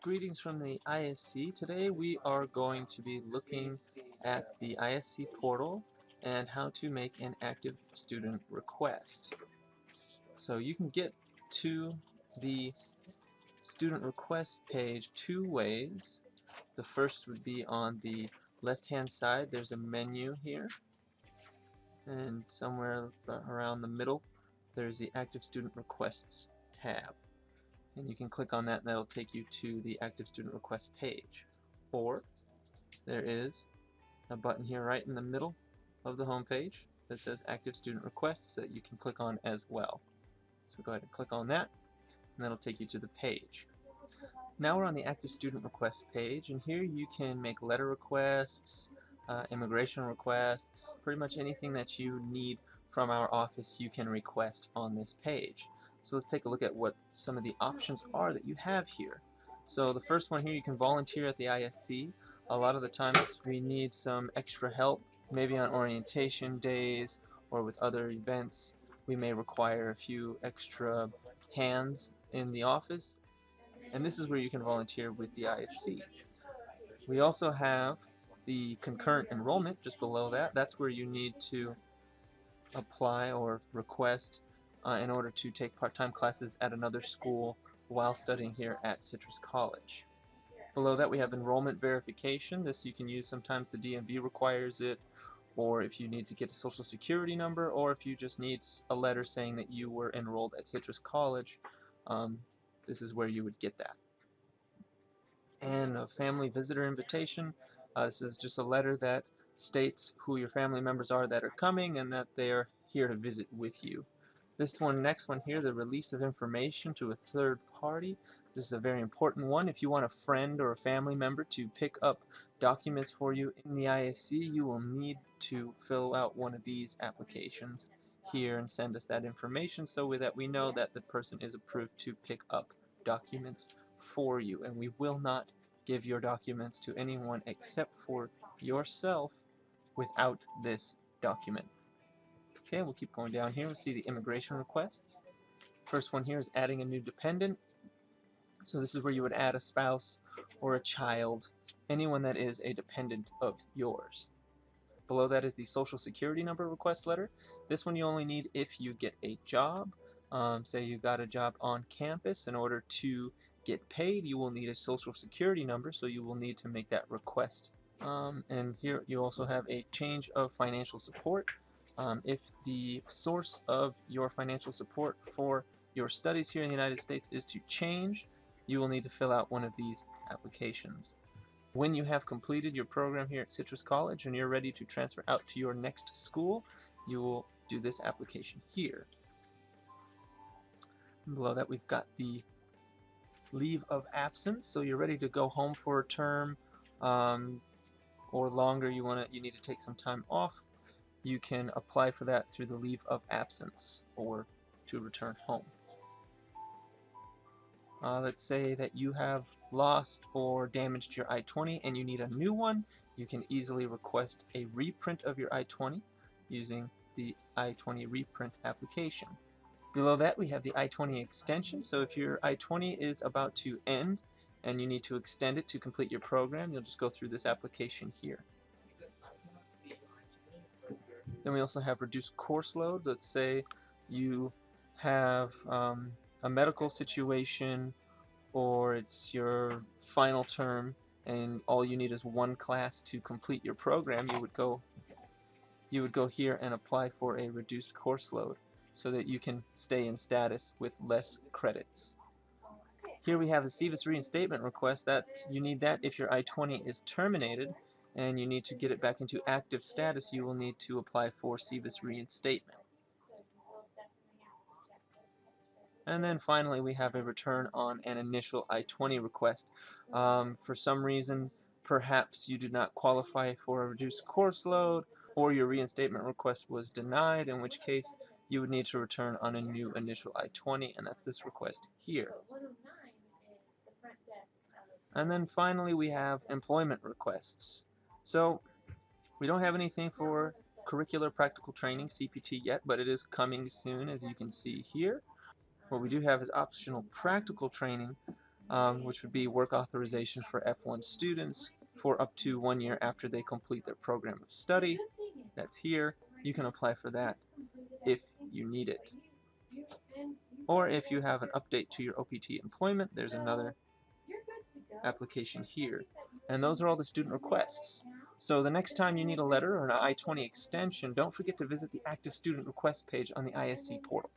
Greetings from the ISC. Today we are going to be looking at the ISC portal and how to make an active student request. So you can get to the student request page two ways. The first would be on the left-hand side. There's a menu here, and somewhere around the middle there's the active student requests tab. And you can click on that and that'll take you to the active student request page. Or there is a button here right in the middle of the home page that says active student requests that you can click on as well. So go ahead and click on that and that'll take you to the page. Now we're on the active student request page, and here you can make letter requests, immigration requests, pretty much anything that you need from our office you can request on this page. So let's take a look at what some of the options are that you have here. So the first one here, you can volunteer at the ISC. A lot of the times we need some extra help, maybe on orientation days or with other events. We may require a few extra hands in the office, and this is where you can volunteer with the ISC. We also have the concurrent enrollment just below that. That's where you need to apply or request in order to take part-time classes at another school while studying here at Citrus College. Below that we have enrollment verification. This you can use sometimes the DMV requires it, or if you need to get a social security number, or if you just need a letter saying that you were enrolled at Citrus College, this is where you would get that. And a family visitor invitation. This is just a letter that states who your family members are that are coming and that they are here to visit with you. This next one here, the release of information to a third party. This is a very important one. If you want a friend or a family member to pick up documents for you in the ISC, you will need to fill out one of these applications here and send us that information so that we know that the person is approved to pick up documents for you. And we will not give your documents to anyone except for yourself without this document. Okay, we'll keep going down here. We'll see the immigration requests. First one here is adding a new dependent. So this is where you would add a spouse or a child, anyone that is a dependent of yours. Below that is the social security number request letter. This one you only need if you get a job. Say you got a job on campus. In order to get paid, you will need a social security number, so you will need to make that request. And here you also have a change of financial support. If the source of your financial support for your studies here in the United States is to change, you will need to fill out one of these applications. When you have completed your program here at Citrus College and you're ready to transfer out to your next school, you will do this application here. And below that we've got the leave of absence, so you're ready to go home for a term or longer, you need to take some time off. You can apply for that through the leave of absence or to return home. Let's say that you have lost or damaged your I-20 and you need a new one. You can easily request a reprint of your I-20 using the I-20 reprint application. Below that we have the I-20 extension. So if your I-20 is about to end and you need to extend it to complete your program, you'll just go through this application here. Then we also have reduced course load. Let's say you have a medical situation or it's your final term and all you need is one class to complete your program. You would go here and apply for a reduced course load so that you can stay in status with less credits. Here we have a SEVIS reinstatement request. That you need that if your I-20 is terminated and you need to get it back into active status. You will need to apply for SEVIS reinstatement. And then finally we have a return on an initial I-20 request. For some reason, perhaps you did not qualify for a reduced course load, or your reinstatement request was denied, in which case you would need to return on a new initial I-20, and that's this request here. And then finally we have employment requests. So we don't have anything for curricular practical training, CPT, yet, but it is coming soon, as you can see here. What we do have is optional practical training. which would be work authorization for F1 students for up to 1 year after they complete their program of study. That's here. You can apply for that if you need it. Or if you have an update to your OPT employment, there's another application here. And those are all the student requests. So the next time you need a letter or an I-20 extension, don't forget to visit the Active Student Request page on the ISC portal.